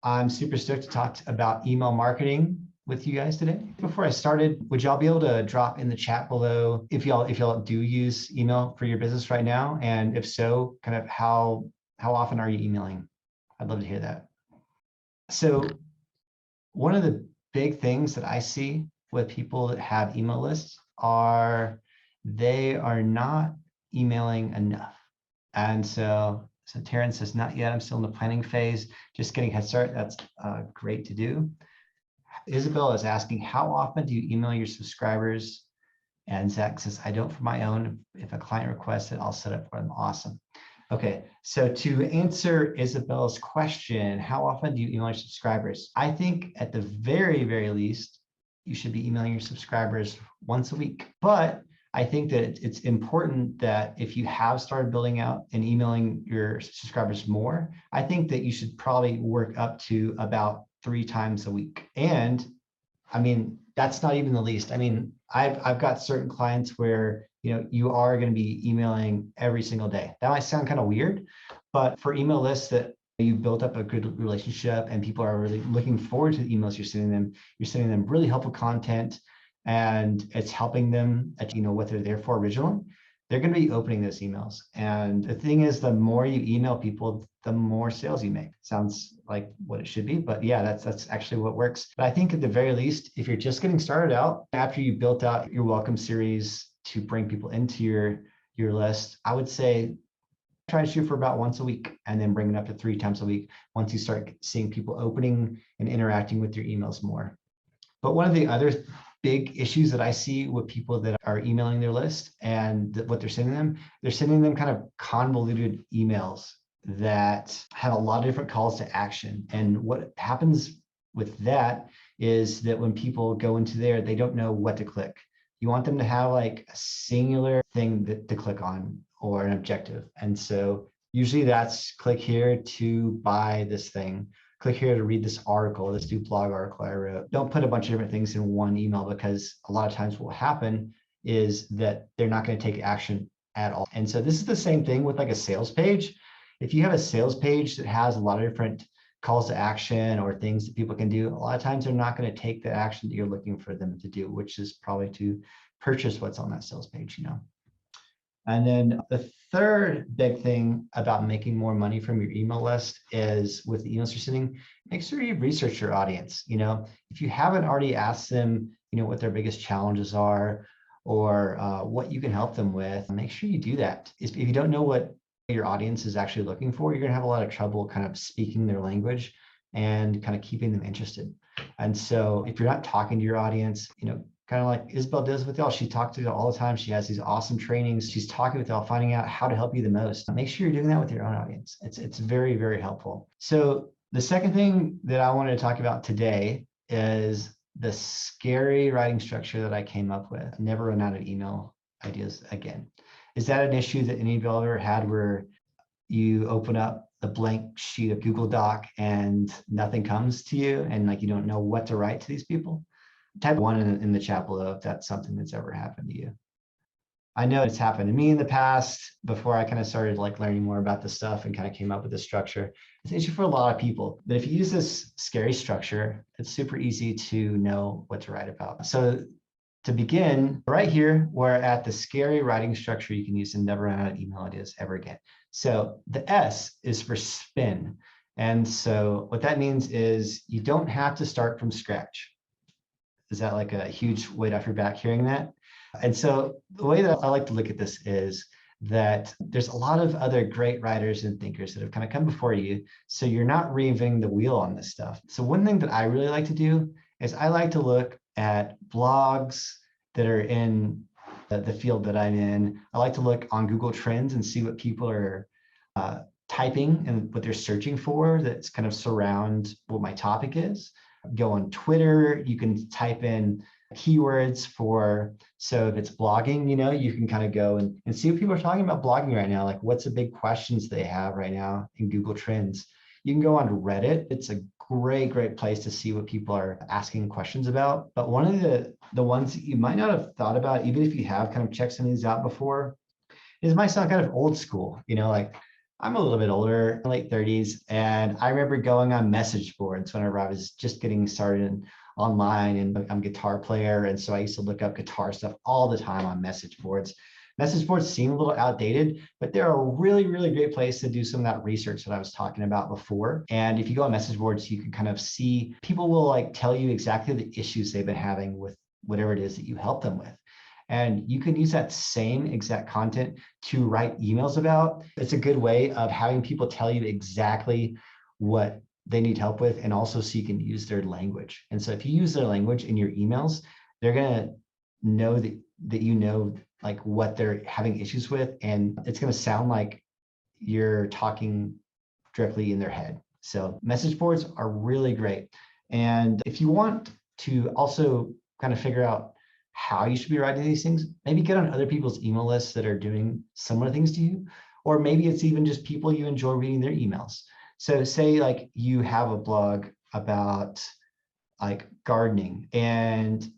I'm super stoked to talk about email marketing with you guys today. Before I started, would y'all be able to drop in the chat below if y'all do use email for your business right now? And if so, kind of how often are you emailing? I'd love to hear that. So one of the big things that I see with people that have email lists are they are not emailing enough. And so Taryn says, not yet, I'm still in the planning phase, just getting head start. That's great to do. Isabel is asking, how often do you email your subscribers? And Zach says, I don't for my own. If a client requests it, I'll set it for them. Awesome. Okay, so to answer Isabel's question, how often do you email your subscribers? I think at the very, very least, you should be emailing your subscribers once a week. But I think that it's important that if you have started building out and emailing your subscribers more, I think that you should probably work up to about 3 times a week. And I mean, that's not even the least. I mean, I've got certain clients where you are going to be emailing every single day. That might sound kind of weird, but for email lists that you've built up a good relationship and people are really looking forward to the emails you're sending them really helpful content, and it's helping them at what they're there for originally, they're going to be opening those emails. And the thing is, the more you email people, the more sales you make. Sounds like what it should be, but yeah, that's actually what works. But I think at the very least, if you're just getting started out, after you built out your welcome series to bring people into your list, I would say try to shoot for about once a week and then bring it up to 3 times a week once you start seeing people opening and interacting with your emails more. But one of the other big issues that I see with people that are emailing their list and what they're sending them kind of convoluted emails that have a lot of different calls to action. And what happens with that is that when people go into there, they don't know what to click. You want them to have like a singular thing to click on or an objective. And so usually that's click here to buy this thing. Click here to read this article, this new blog article I wrote. Don't put a bunch of different things in one email, because a lot of times what will happen is that they're not going to take action at all. And so this is the same thing with like a sales page. If you have a sales page that has a lot of different calls to action or things that people can do, a lot of times they're not going to take the action that you're looking for them to do, which is probably to purchase what's on that sales page, And then the third big thing about making more money from your email list is with the emails you're sending, make sure you research your audience. If you haven't already asked them, what their biggest challenges are or what you can help them with, make sure you do that. If you don't know what your audience is actually looking for, you're going to have a lot of trouble kind of speaking their language and kind of keeping them interested. And so if you're not talking to your audience, kind of like Isabel does with y'all. She talks to you all the time. She has these awesome trainings. She's talking with y'all, finding out how to help you the most. Make sure you're doing that with your own audience. It's very, very helpful. So the second thing that I wanted to talk about today is the scary writing structure that I came up with. Never run out of email ideas again. Is that an issue that any of y'all ever had where you open up the blank sheet of Google Doc and nothing comes to you and like you don't know what to write to these people? Type 1 in the chat below if that's something that's ever happened to you. I know it's happened to me in the past before I kind of started like learning more about this stuff and kind of came up with this structure. It's an issue for a lot of people. But if you use this scary structure, it's super easy to know what to write about. So to begin, right here, we're at the scary writing structure you can use to never run out of email ideas ever again. So the S is for spin. And so what that means is you don't have to start from scratch. Is that like a huge weight off your back hearing that? And so the way that I like to look at this is that there's a lot of other great writers and thinkers that have kind of come before you. So you're not reinventing the wheel on this stuff. So one thing that I really like to do is I like to look at blogs that are in the field that I'm in. I like to look on Google Trends and see what people are typing and what they're searching for that's kind of surround what my topic is. Go on Twitter, you can type in keywords for, so if it's blogging, you can kind of go and see what people are talking about blogging right now, like what's the big questions they have right now in Google Trends. You can go on Reddit. It's a great place to see what people are asking questions about. But one of the ones that you might not have thought about, even if you have kind of checked some of these out before, is might sound kind of old school, like I'm a little bit older, late 30s, and I remember going on message boards whenever I was just getting started online, and I'm a guitar player. And so I used to look up guitar stuff all the time on message boards. Message boards seem a little outdated, but they're a really, really great place to do some of that research that I was talking about before. And if you go on message boards, you can kind of see people will like tell you exactly the issues they've been having with whatever it is that you help them with. And you can use that same exact content to write emails about. It's a good way of having people tell you exactly what they need help with, and also so you can use their language. And so if you use their language in your emails, they're going to know that you know like what they're having issues with, and it's going to sound like you're talking directly in their head. So message boards are really great. And if you want to also kind of figure out how you should be writing these things, maybe get on other people's email lists that are doing similar things to you, or maybe it's even just people you enjoy reading their emails. So say like you have a blog about like gardening and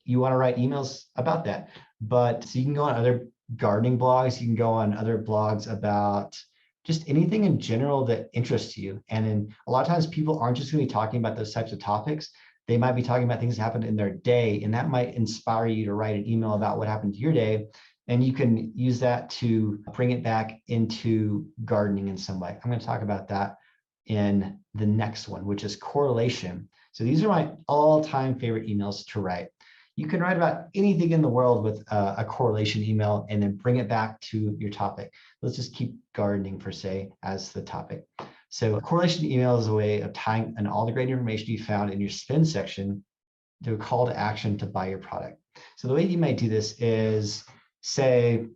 you want to write emails about that, but so you can go on other gardening blogs, you can go on other blogs about just anything in general that interests you. And then a lot of times people aren't just going to be talking about those types of topics. They might be talking about things that happened in their day, and that might inspire you to write an email about what happened to your day. And you can use that to bring it back into gardening in some way. I'm going to talk about that in the next one, which is correlation. So these are my all-time favorite emails to write. You can write about anything in the world with a correlation email and then bring it back to your topic. Let's just keep gardening per se as the topic. So a correlation email is a way of tying in all the great information you found in your spin section to a call to action to buy your product. So the way you might do this is say,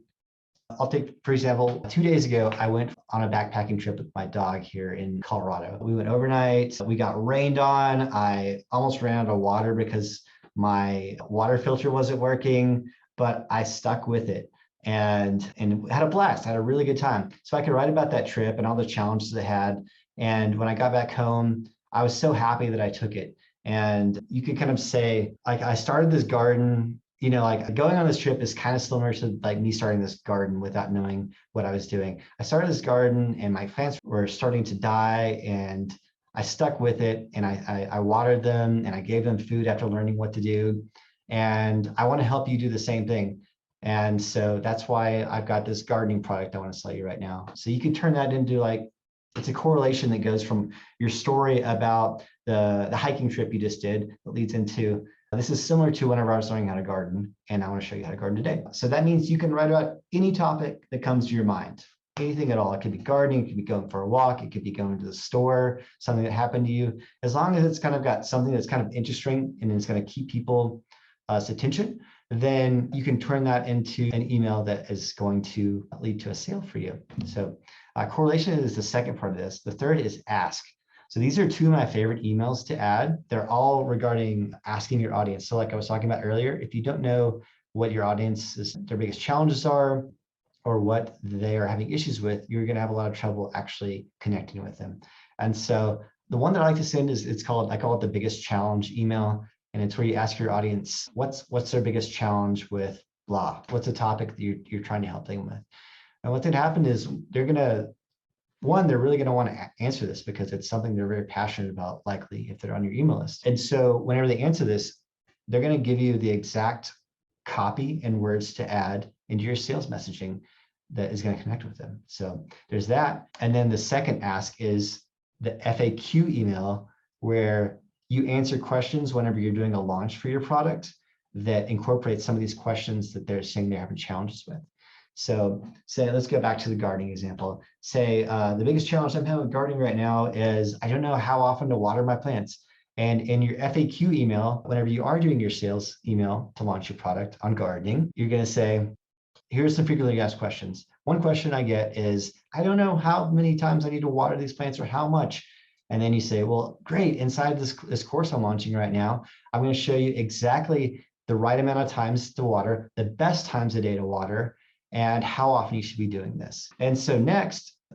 I'll take, for example, 2 days ago, I went on a backpacking trip with my dog here in Colorado. We went overnight, we got rained on. I almost ran out of water because my water filter wasn't working, but I stuck with it and had a blast. I had a really good time. So I could write about that trip and all the challenges I had. And when I got back home, I was so happy that I took it. And you could kind of say, like, I started this garden, you know, like going on this trip is kind of similar to like me starting this garden without knowing what I was doing. I started this garden and my plants were starting to die, and I stuck with it, and I watered them and I gave them food after learning what to do. And I want to help you do the same thing. And so that's why I've got this gardening product I want to sell you right now. So you can turn that into like, it's a correlation that goes from your story about the hiking trip you just did that leads into, this is similar to whenever I was learning how to garden, and I want to show you how to garden today. So that means you can write about any topic that comes to your mind, anything at all. It could be gardening, it could be going for a walk, it could be going to the store, something that happened to you. As long as it's kind of got something that's kind of interesting and it's going to keep people's attention, then you can turn that into an email that is going to lead to a sale for you. So correlation is the second part of this. The third is ask. So these are two of my favorite emails to add. They're all regarding asking your audience. So like I was talking about earlier, if you don't know what your audience's their biggest challenges are or what they are having issues with, you're going to have a lot of trouble actually connecting with them. And so the one that I like to send is, I call it the biggest challenge email. And it's where you ask your audience, what's their biggest challenge with blah? What's the topic that you're trying to help them with? And what could happen is they're really going to want to answer this because it's something they're very passionate about, likely if they're on your email list. And so whenever they answer this, they're going to give you the exact copy and words to add into your sales messaging that is going to connect with them. So there's that. And then the second ask is the FAQ email, where you answer questions whenever you're doing a launch for your product that incorporates some of these questions that they're saying they're having challenges with. So say, let's go back to the gardening example. Say the biggest challenge I'm having with gardening right now is I don't know how often to water my plants. And in your FAQ email, whenever you are doing your sales email to launch your product on gardening, you're going to say, here's some frequently asked questions. One question I get is, I don't know how many times I need to water these plants or how much. And then you say, well, great. Inside this course I'm launching right now, I'm going to show you exactly the right amount of times to water, the best times a day to water, and how often you should be doing this. And so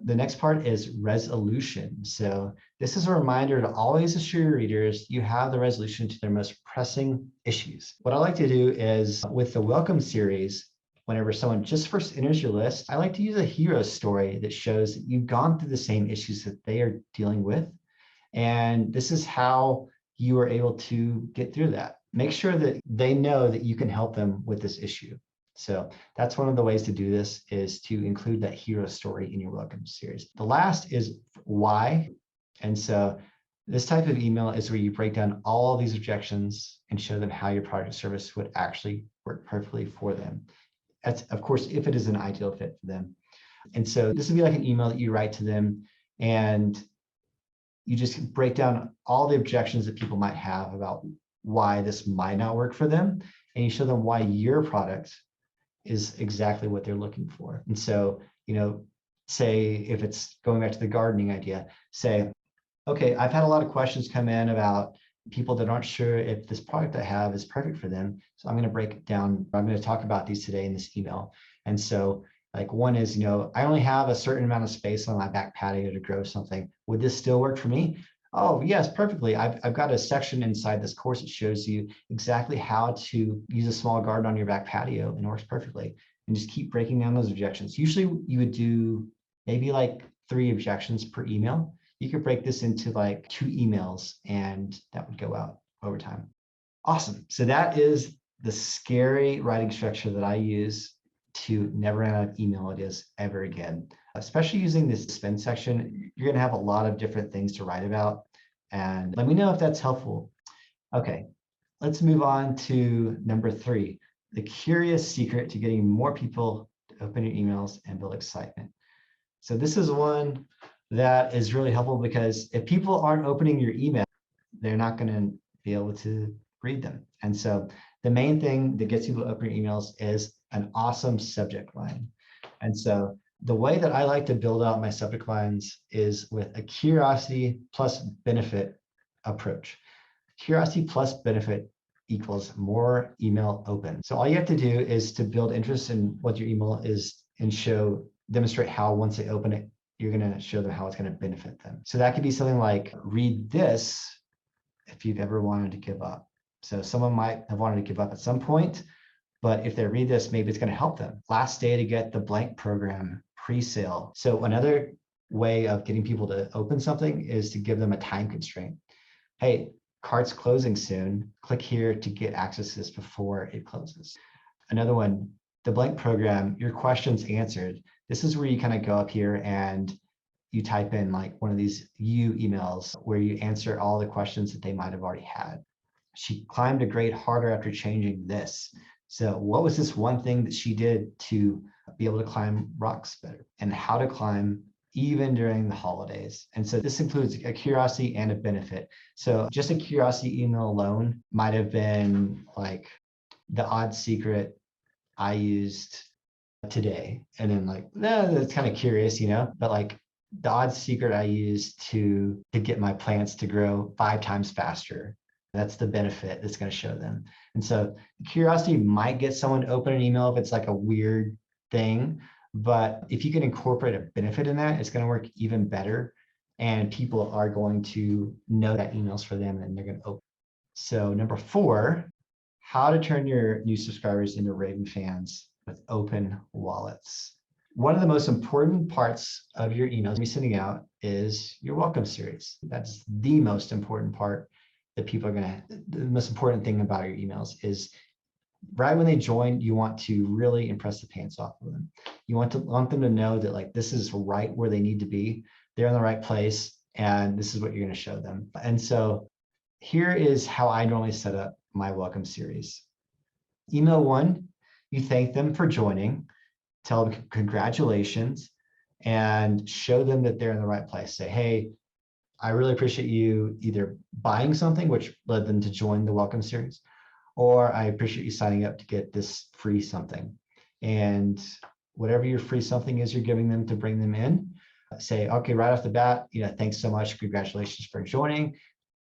the next part is resolution. So this is a reminder to always assure your readers you have the resolution to their most pressing issues. What I like to do is with the welcome series, whenever someone just first enters your list, I like to use a hero story that shows that you've gone through the same issues that they are dealing with. And this is how you are able to get through that. Make sure that they know that you can help them with this issue. So that's one of the ways to do this, is to include that hero story in your welcome series. The last is why. And so this type of email is where you break down all these objections and show them how your product or service would actually work perfectly for them. That's, of course, if it is an ideal fit for them. And so this would be like an email that you write to them, and you just break down all the objections that people might have about why this might not work for them. And you show them why your product is exactly what they're looking for. And so, say if it's going back to the gardening idea, say, okay, I've had a lot of questions come in about people that aren't sure if this product I have is perfect for them. So I'm going to break it down. I'm going to talk about these today in this email. And so like one is, I only have a certain amount of space on my back patio to grow something. Would this still work for me? Oh, yes, perfectly. I've got a section inside this course that shows you exactly how to use a small garden on your back patio, and it works perfectly. And just keep breaking down those objections. Usually you would do maybe like 3 objections per email. You could break this into like 2 emails, and that would go out over time. Awesome. So that is the scary writing structure that I use to never run out of email ideas ever again. Especially using this spend section, you're going to have a lot of different things to write about. And let me know if that's helpful. Okay, let's move on to number 3, the curious secret to getting more people to open your emails and build excitement. So this is one that is really helpful, because if people aren't opening your email, they're not going to be able to read them. And so the main thing that gets people to open your emails is an awesome subject line. And so the way that I like to build out my subject lines is with a curiosity plus benefit approach. Curiosity plus benefit equals more email open. So all you have to do is to build interest in what your email is and demonstrate how once they open it, you're going to show them how it's going to benefit them. So that could be something like, read this if you've ever wanted to give up. So someone might have wanted to give up at some point, but if they read this, maybe it's going to help them. Last day to get the blank program pre-sale. So another way of getting people to open something is to give them a time constraint. Hey, cart's closing soon. Click here to get access to this before it closes. Another one, the blank program, your questions answered. This is where you kind of go up here and you type in like one of these you emails where you answer all the questions that they might have already had. She climbed a grade harder after changing this. So what was this one thing that she did to be able to climb rocks better, and how to climb even during the holidays? And so this includes a curiosity and a benefit. So just a curiosity email alone might have been like, the odd secret I used today. And then like, that's kind of curious, but like the odd secret I used to get my plants to grow 5 times faster. That's the benefit that's going to show them. And so curiosity might get someone to open an email if it's like a weird thing, but if you can incorporate a benefit in that, it's going to work even better. And people are going to know that email's for them and they're going to open. So number 4, how to turn your new subscribers into raving fans with open wallets. One of the most important parts of your emails you're sending out is your welcome series. That's the most important part that people are the most important thing about your emails is right when they join, you want to really impress the pants off of them. You want them to know that like, this is right where they need to be. They're in the right place, and this is what you're going to show them. And so here is how I normally set up my welcome series. Email 1, you thank them for joining, tell them congratulations, and show them that they're in the right place. Say, hey, I really appreciate you either buying something, which led them to join the welcome series, or I appreciate you signing up to get this free something. And whatever your free something is you're giving them to bring them in, say, okay, right off the bat, thanks so much, congratulations for joining.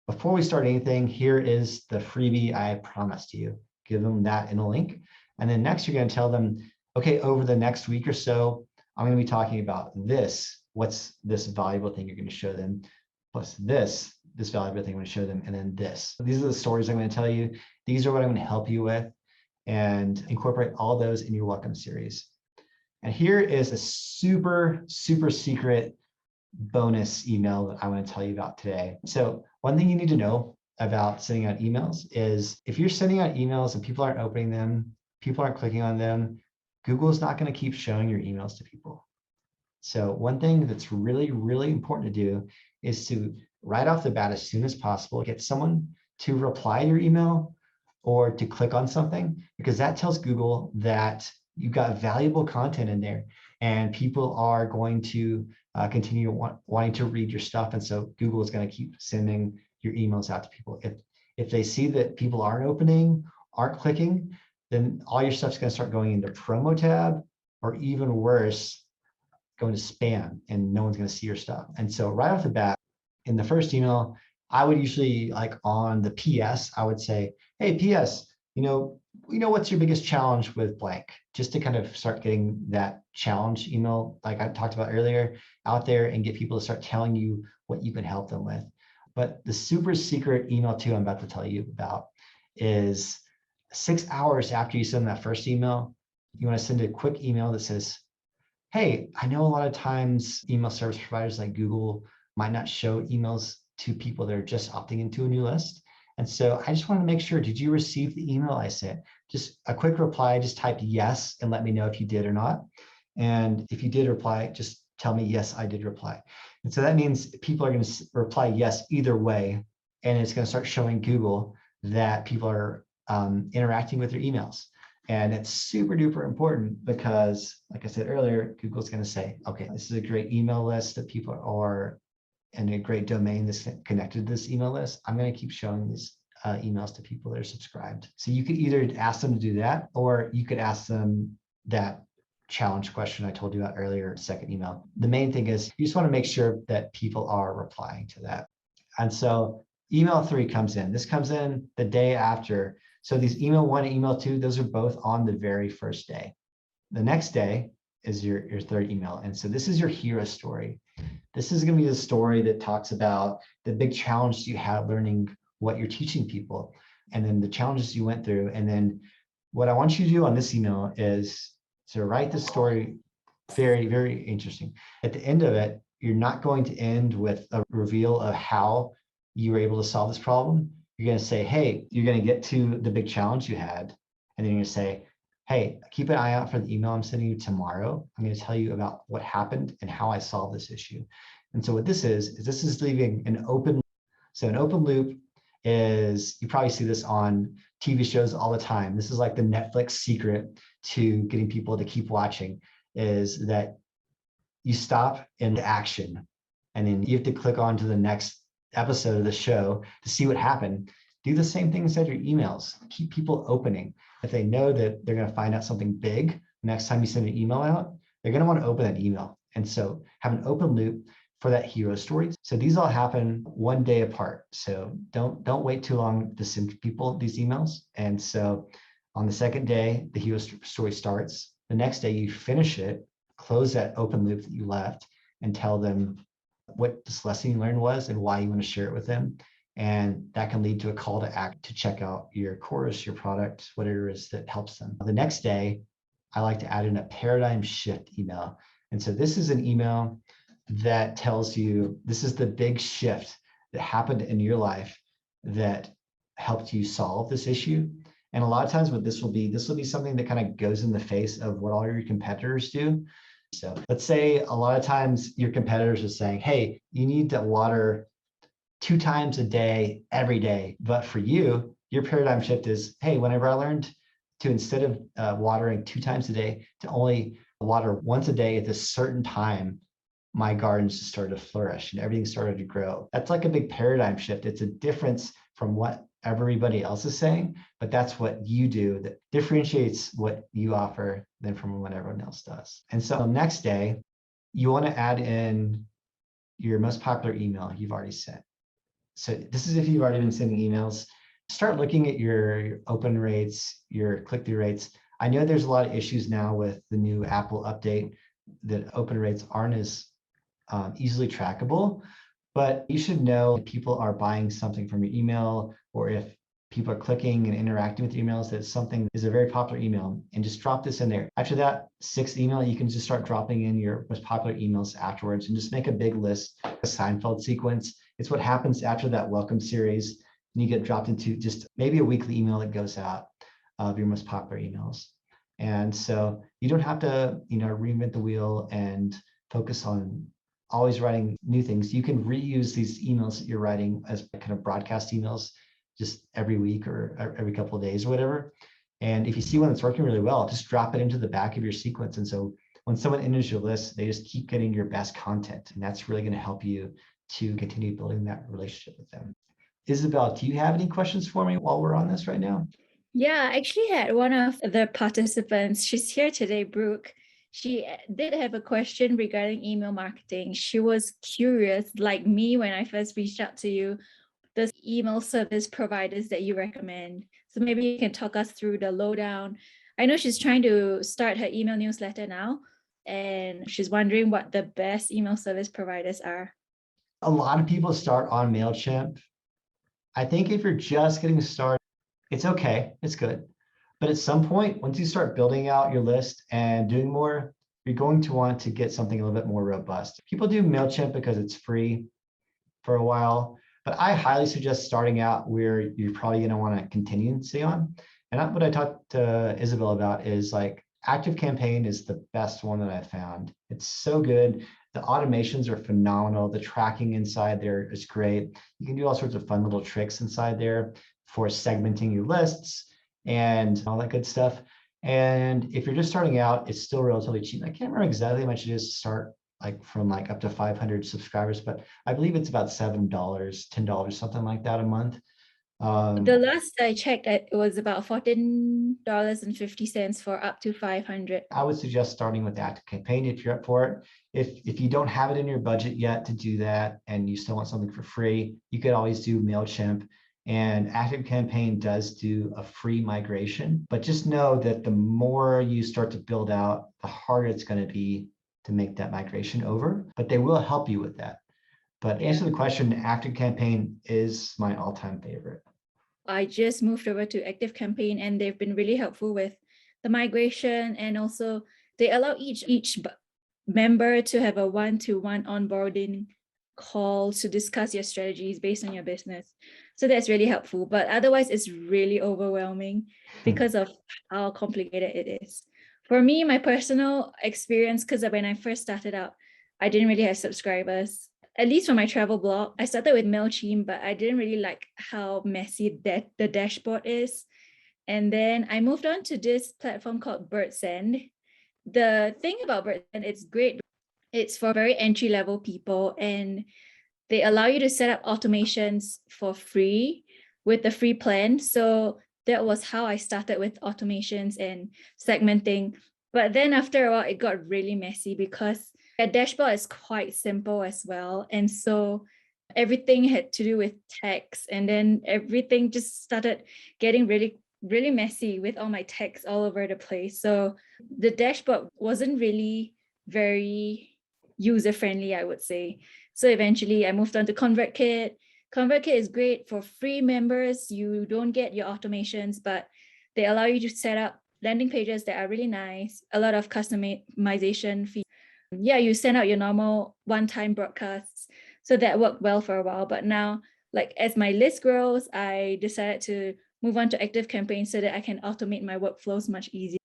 Before we start anything, here is the freebie I promised you. Give them that in a link. And then next, you're going to tell them, okay, over the next week or so, I'm going to be talking about this. What's this valuable thing you're going to show them? Plus this valuable thing I'm going to show them, and then this. These are the stories I'm going to tell you. These are what I'm going to help you with. and incorporate all those in your welcome series. And here is a super, super secret bonus email that I want to tell you about today. So one thing you need to know about sending out emails is if you're sending out emails and people aren't opening them, people aren't clicking on them, Google is not going to keep showing your emails to people. So one thing that's really, really important to do is to right off the bat, as soon as possible, get someone to reply to your email or to click on something, because that tells Google that you've got valuable content in there and people are going to continue wanting to read your stuff. And so Google is going to keep sending your emails out to people. If they see that people aren't opening, aren't clicking, then all your stuff's going to start going into promo tab, or even worse, going to spam, and no one's going to see your stuff. And so right off the bat, in the first email, I would usually, like on the PS, I would say, hey, PS, what's your biggest challenge with blank? Just to kind of start getting that challenge email, like I talked about earlier, out there and get people to start telling you what you can help them with. But the super secret email too I'm about to tell you about is 6 hours after you send that first email, you want to send a quick email that says, hey, I know a lot of times email service providers like Google might not show emails to people that are just opting into a new list. And so I just want to make sure, did you receive the email I sent? Just a quick reply, just type yes and let me know if you did or not. And if you did reply, just tell me, yes, I did reply. And so that means people are going to reply yes either way. And it's going to start showing Google that people are interacting with your emails. And it's super duper important because, like I said earlier, Google's going to say, okay, this is a great email list that people are, and a great domain that's connected to this email list. I'm going to keep showing these emails to people that are subscribed. So you could either ask them to do that, or you could ask them that challenge question I told you about earlier, second email. The main thing is you just want to make sure that people are replying to that. And so email 3 comes in. This comes in the day after. So these email 1 and email 2, those are both on the very first day. The next day is your third email. And so this is your hero story. This is going to be the story that talks about the big challenges you had learning what you're teaching people, and then the challenges you went through. And then what I want you to do on this email is to write the story very, very interesting. At the end of it, you're not going to end with a reveal of how you were able to solve this problem. You're going to say, hey, you're going to get to the big challenge you had. And then you're going to say, hey, keep an eye out for the email I'm sending you tomorrow. I'm going to tell you about what happened and how I solved this issue. And so what this is leaving an open loop. So an open loop is, you probably see this on TV shows all the time. This is like the Netflix secret to getting people to keep watching, is that you stop in action and then you have to click on to the next episode of the show to see what happened. Do the same thing inside your emails. Keep people opening. If they know that they're going to find out something big next time you send an email out, they're going to want to open that email. And so have an open loop for that hero story. So these all happen one day apart. So don't wait too long to send people these emails. And so on the second day, the hero story starts. The next day you finish it, close that open loop that you left, and tell them what this lesson you learned was and why you want to share it with them. And that can lead to a call to act to check out your course, your product, whatever it is that helps them. The next day, I like to add in a paradigm shift email. And so this is an email that tells you this is the big shift that happened in your life that helped you solve this issue. And a lot of times what this will be something that kind of goes in the face of what all your competitors do. So let's say a lot of times your competitors are saying, hey, you need to water 2 times a day, every day. But for you, your paradigm shift is, hey, whenever I learned to, instead of watering 2 times a day, to only water once a day at this certain time, my gardens just started to flourish and everything started to grow. That's like a big paradigm shift. It's a difference from what everybody else is saying, but that's what you do that differentiates what you offer than from what everyone else does. And so next day, you want to add in your most popular email you've already sent. So this is if you've already been sending emails. Start looking at your open rates, your click-through rates. I know there's a lot of issues now with the new Apple update that open rates aren't as easily trackable, but you should know if people are buying something from your email, or if people are clicking and interacting with emails, that something is a very popular email, and just drop this in there. After that sixth email, you can just start dropping in your most popular emails afterwards and just make a big list, a Seinfeld sequence. It's what happens after that welcome series. And you get dropped into just maybe a weekly email that goes out of your most popular emails. And so you don't have to, reinvent the wheel and focus on always writing new things. You can reuse these emails that you're writing as kind of broadcast emails just every week or every couple of days or whatever. And if you see one that's working really well, just drop it into the back of your sequence. And so when someone enters your list, they just keep getting your best content. And that's really going to help you to continue building that relationship with them. Isabel, do you have any questions for me while we're on this right now? Yeah, I actually had one of the participants. She's here today, Brooke. She did have a question regarding email marketing. She was curious, like me, when I first reached out to you, the email service providers that you recommend. So maybe you can talk us through the lowdown. I know she's trying to start her email newsletter now, and she's wondering what the best email service providers are. A lot of people start on MailChimp. I think if you're just getting started, it's okay, it's good. But at some point, once you start building out your list and doing more, you're going to want to get something a little bit more robust. People do MailChimp because it's free for a while, but I highly suggest starting out where you're probably going to want to continue and stay on. And what I talked to Isabel about is like ActiveCampaign is the best one that I've found. It's so good. The automations are phenomenal. The tracking inside there is great. You can do all sorts of fun little tricks inside there for segmenting your lists and all that good stuff. And if you're just starting out, it's still relatively cheap. I can't remember exactly how much it is to start from up to 500 subscribers, but I believe it's about $7, $10, something like that a month. The last I checked, it was about $14.50 for up to 500. I would suggest starting with ActiveCampaign if you're up for it. If you don't have it in your budget yet to do that and you still want something for free, you could always do MailChimp. And ActiveCampaign does do a free migration, but just know that the more you start to build out, the harder it's going to be to make that migration over, but they will help you with that. But to answer the question, ActiveCampaign is my all-time favorite. I just moved over to ActiveCampaign and they've been really helpful with the migration, and also they allow each member to have a one-to-one onboarding call to discuss your strategies based on your business. So that's really helpful, but otherwise it's really overwhelming because of how complicated it is. For me, my personal experience, because when I first started out, I didn't really have subscribers. At least for my travel blog, I started with MailChimp, but I didn't really like how messy the dashboard is. And then I moved on to this platform called BirdSend. The thing about BirdSend, it's great. It's for very entry-level people, and they allow you to set up automations for free with the free plan. So that was how I started with automations and segmenting. But then after a while, it got really messy because a dashboard is quite simple as well. And so everything had to do with text, and then everything just started getting really, really messy with all my text all over the place. So the dashboard wasn't really very user-friendly, I would say. So eventually I moved on to ConvertKit. ConvertKit is great for free members. You don't get your automations, but they allow you to set up landing pages that are really nice, a lot of customization features. Yeah, you send out your normal one-time broadcasts. So that worked well for a while. But now, as my list grows, I decided to move on to ActiveCampaign so that I can automate my workflows much easier.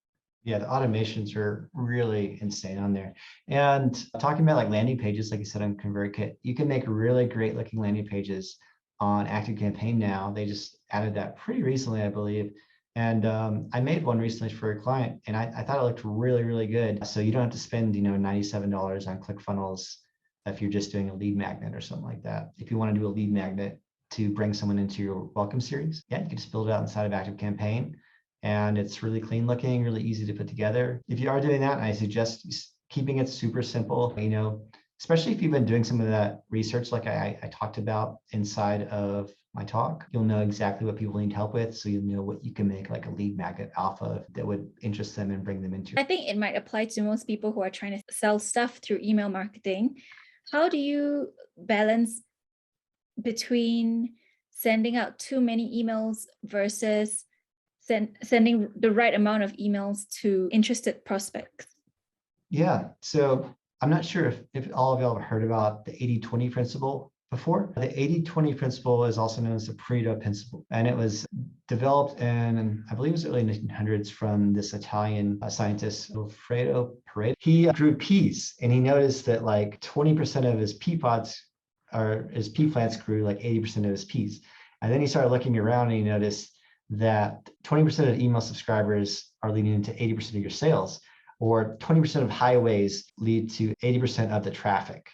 Yeah, the automations are really insane on there. And talking about landing pages, like you said on ConvertKit, you can make really great looking landing pages on ActiveCampaign now. They just added that pretty recently, I believe. And I made one recently for a client, and I thought it looked really, really good. So you don't have to spend, $97 on ClickFunnels if you're just doing a lead magnet or something like that. If you want to do a lead magnet to bring someone into your welcome series, yeah, you can just build it out inside of ActiveCampaign. And it's really clean looking, really easy to put together. If you are doing that, I suggest keeping it super simple, especially if you've been doing some of that research like I talked about inside of my talk. You'll know exactly what people need help with, so you'll know what you can make like a lead magnet off of that would interest them and bring them into. I think it might apply to most people who are trying to sell stuff through email marketing. How do you balance between sending out too many emails versus sending the right amount of emails to interested prospects? Yeah. So I'm not sure if all of y'all have heard about the 80-20 principle before. The 80-20 principle is also known as the Pareto principle, and it was developed in, I believe it was early 1900s from this Italian scientist, Alfredo Pareto. He grew peas, and he noticed that like 20% of his pea pods or his pea plants grew like 80% of his peas. And then he started looking around and he noticed that 20% of email subscribers are leading into 80% of your sales, or 20% of highways lead to 80% of the traffic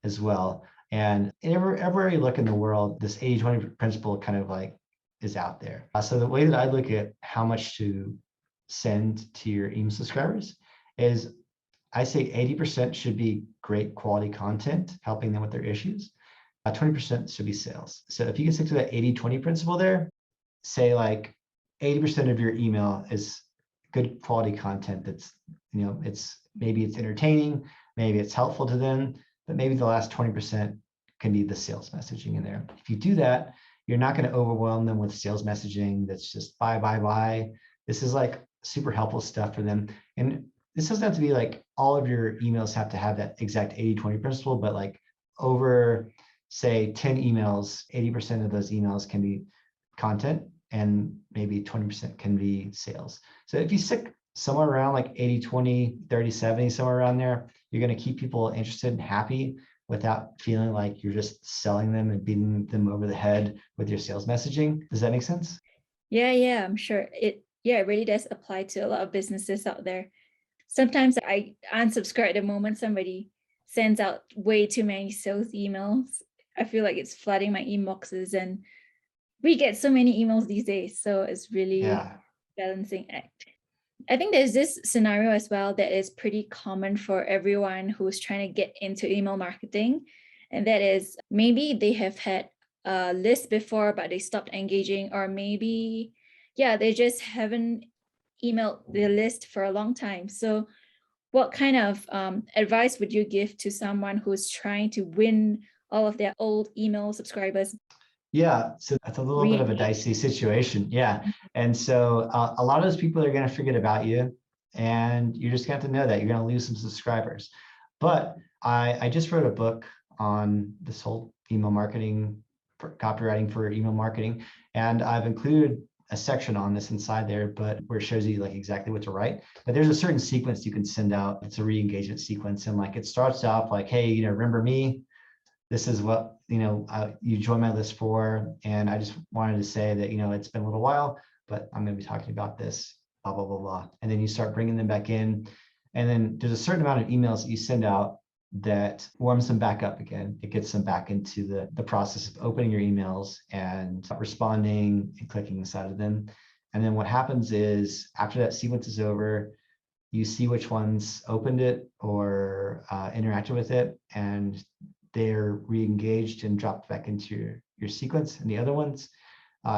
as well. And everywhere you look in the world, this 80-20 principle kind of like is out there. So the way that I look at how much to send to your email subscribers is I say 80% should be great quality content, helping them with their issues. 20% should be sales. So if you can stick to that 80-20 principle there, say like 80% of your email is good quality content that's, maybe it's entertaining, maybe it's helpful to them, but maybe the last 20% can be the sales messaging in there. If you do that, you're not going to overwhelm them with sales messaging that's just buy, buy, buy. This is like super helpful stuff for them. And this doesn't have to be like all of your emails have to have that exact 80-20 principle, but like over, say, 10 emails, 80% of those emails can be content and maybe 20% can be sales. So if you stick somewhere around like 80-20, 30-70, somewhere around there, you're going to keep people interested and happy without feeling like you're just selling them and beating them over the head with your sales messaging. Does that make sense? Yeah, I'm sure it really does apply to a lot of businesses out there. Sometimes I unsubscribe the moment somebody sends out way too many sales emails. I feel like it's flooding my inboxes, and we get so many emails these days. So it's really Yeah. balancing act. I think there's this scenario as well that is pretty common for everyone who's trying to get into email marketing. And that is maybe they have had a list before, but they stopped engaging, or maybe, they just haven't emailed their list for a long time. So what kind of advice would you give to someone who's trying to win all of their old email subscribers? Yeah, so that's a little bit of a dicey situation. Yeah. And so a lot of those people are going to forget about you, and you're just going to have to know that you're going to lose some subscribers. But I just wrote a book on this whole email marketing, copywriting for email marketing, and I've included a section on this inside there, but where it shows you like exactly what to write. But there's a certain sequence you can send out. It's a re-engagement sequence, and like it starts off like, hey, remember me? This is what you joined my list for, and I just wanted to say that it's been a little while, but I'm going to be talking about this, blah blah blah blah. And then you start bringing them back in, and then there's a certain amount of emails that you send out that warms them back up again. It gets them back into the process of opening your emails and responding and clicking inside of them. And then what happens is after that sequence is over, you see which ones opened it or interacted with it, and they're re-engaged and dropped back into your sequence. And the other ones,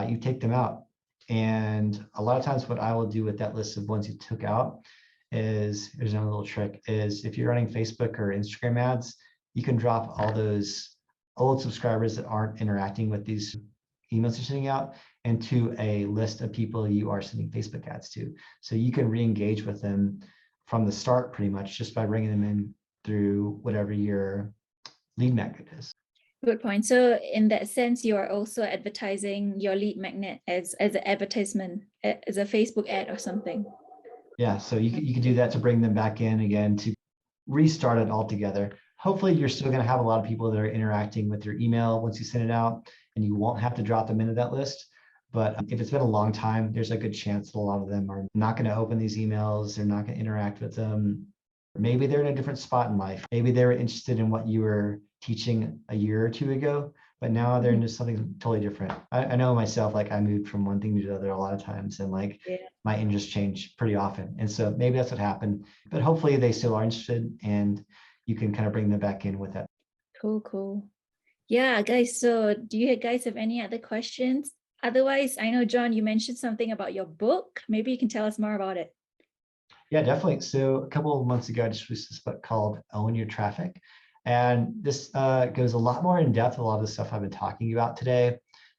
you take them out. And a lot of times what I will do with that list of ones you took out is, there's another little trick, is if you're running Facebook or Instagram ads, you can drop all those old subscribers that aren't interacting with these emails you're sending out into a list of people you are sending Facebook ads to. So you can re-engage with them from the start pretty much just by bringing them in through whatever your lead magnet is. Good point. So in that sense, you are also advertising your lead magnet as an advertisement, as a Facebook ad or something. Yeah, so you can do that to bring them back in again, to restart it all together. Hopefully you're still going to have a lot of people that are interacting with your email once you send it out, and you won't have to drop them into that list. But if it's been a long time, there's a good chance that a lot of them are not going to open these emails. They're not going to interact with them. Maybe they're in a different spot in life. Maybe they were interested in what you were teaching a year or two ago, but now they're into something totally different. I know myself, like I moved from one thing to the other a lot of times, and like my interests change pretty often. And so maybe that's what happened, but hopefully they still are interested, and you can kind of bring them back in with that. Cool. Yeah, guys. So do you guys have any other questions? Otherwise, I know, John, you mentioned something about your book. Maybe you can tell us more about it. Yeah, definitely. So a couple of months ago, I just released this book called Own Your Traffic. And this goes a lot more in depth with a lot of the stuff I've been talking about today.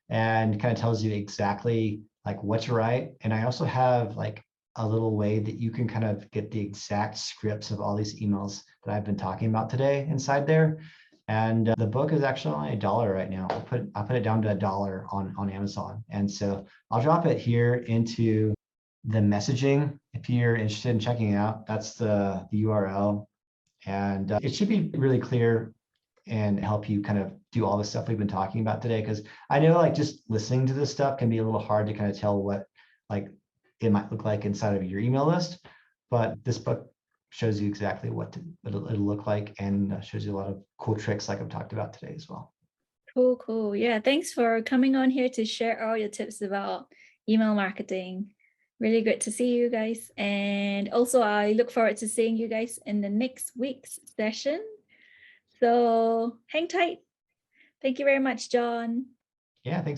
and kind of tells you exactly like what to write. And I also have like a little way that you can kind of get the exact scripts of all these emails that I've been talking about today inside there. And the book is actually only $1 right now. I'll put it down to $1 on Amazon. And so I'll drop it here into the messaging if you're interested in checking it out. That's the URL. And it should be really clear and help you kind of do all the stuff we've been talking about today. Because I know like just listening to this stuff can be a little hard to kind of tell what like it might look like inside of your email list. But this book shows you exactly what it'll look like, and shows you a lot of cool tricks like I've talked about today as well. Cool. Yeah, thanks for coming on here to share all your tips about email marketing. Really great to see you guys. And also, I look forward to seeing you guys in the next week's session. So hang tight. Thank you very much, John. Yeah, thanks.